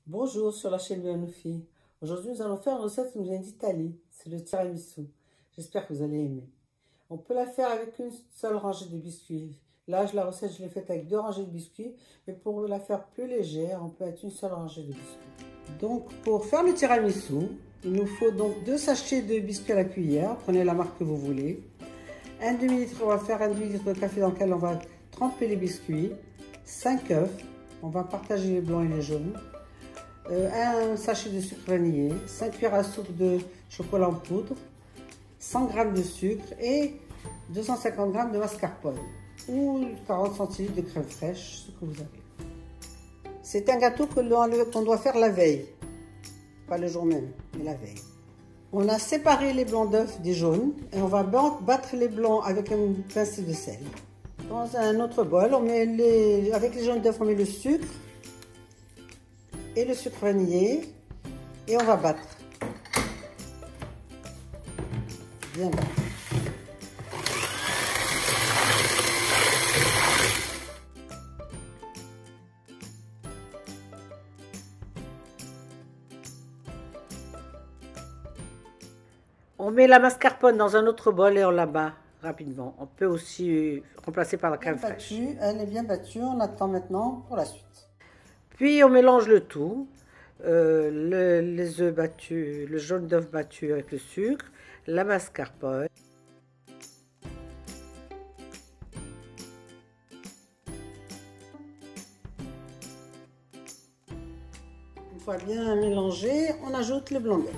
Bonjour sur la chaîne Bienoufi. Aujourd'hui, nous allons faire une recette qui nous vient d'Italie. C'est le tiramisu. J'espère que vous allez aimer. On peut la faire avec une seule rangée de biscuits. Là, la recette, je l'ai faite avec 2 rangées de biscuits. Mais pour la faire plus légère, on peut mettre une seule rangée de biscuits. Donc, pour faire le tiramisu, il nous faut donc 2 sachets de biscuits à la cuillère. Prenez la marque que vous voulez. Un demi-litre, on va faire un demi-litre de café dans lequel on va tremper les biscuits. 5 œufs. On va partager les blancs et les jaunes. Un sachet de sucre vanillé, 5 cuillères à soupe de chocolat en poudre, 100 g de sucre et 250 g de mascarpone ou 40 centilitres de crème fraîche, ce que vous avez. C'est un gâteau qu'on doit faire la veille, pas le jour même, mais la veille. On a séparé les blancs d'œufs des jaunes et on va battre les blancs avec une pincée de sel. Dans un autre bol, avec les jaunes d'œufs, on met le sucre et le sucre vanillé et on va battre. Bien battre. On met la mascarpone dans un autre bol et on la bat rapidement. On peut aussi remplacer par la crème fraîche. Elle est bien battue, on attend maintenant pour la suite. Puis on mélange le tout, les œufs battus, le jaune d'œuf battu avec le sucre, la mascarpone. Une fois bien mélangé, on ajoute le blanc d'œuf.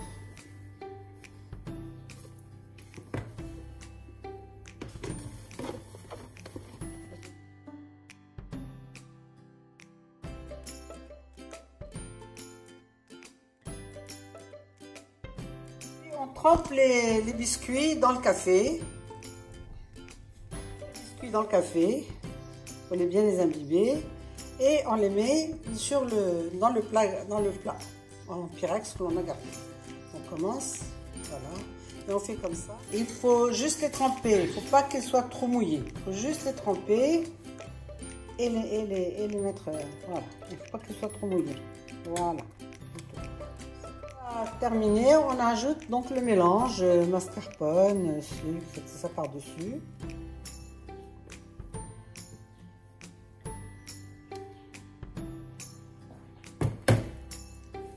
On trempe les biscuits dans le café. Les biscuits dans le café. On les bien les imbiber. Et on les met dans le plat en pyrex que l'on a gardé. On commence, voilà. Et on fait comme ça. Il faut juste les tremper. Il ne faut pas qu'elles soient trop mouillées. Il faut juste les tremper et les mettre. Voilà. Il ne faut pas qu'elles soient trop mouillées. Voilà. Terminé, on ajoute donc le mélange mascarpone, sucre, c'est ça par-dessus.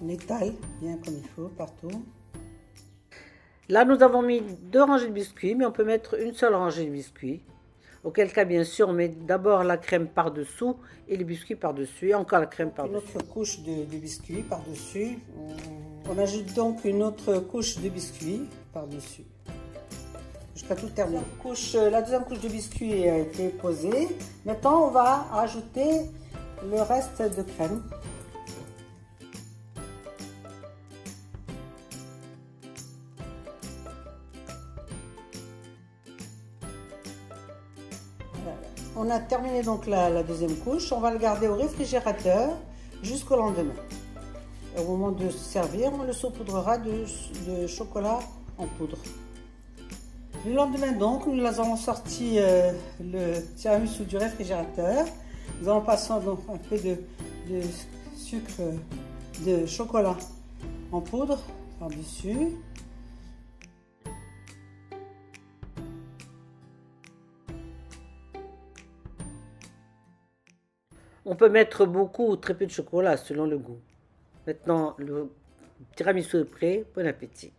On étale bien comme il faut partout. Là, nous avons mis 2 rangées de biscuits, mais on peut mettre une seule rangée de biscuits. Auquel cas, bien sûr, on met d'abord la crème par-dessous et les biscuits par-dessus, et encore la crème par-dessus. Une autre couche de biscuits par-dessus. On ajoute donc une autre couche de biscuits par-dessus. Jusqu'à tout terminer. La deuxième couche de biscuits a été posée. Maintenant, on va ajouter le reste de crème. On a terminé donc la deuxième couche. On va le garder au réfrigérateur jusqu'au lendemain. Au moment de servir, on le saupoudrera de chocolat en poudre. Le lendemain donc, nous avons sorti le tiramisu du réfrigérateur. Nous allons passer donc un peu de sucre, de chocolat en poudre par-dessus. On peut mettre beaucoup ou très peu de chocolat selon le goût. Maintenant, le tiramisu est prêt. Bon appétit!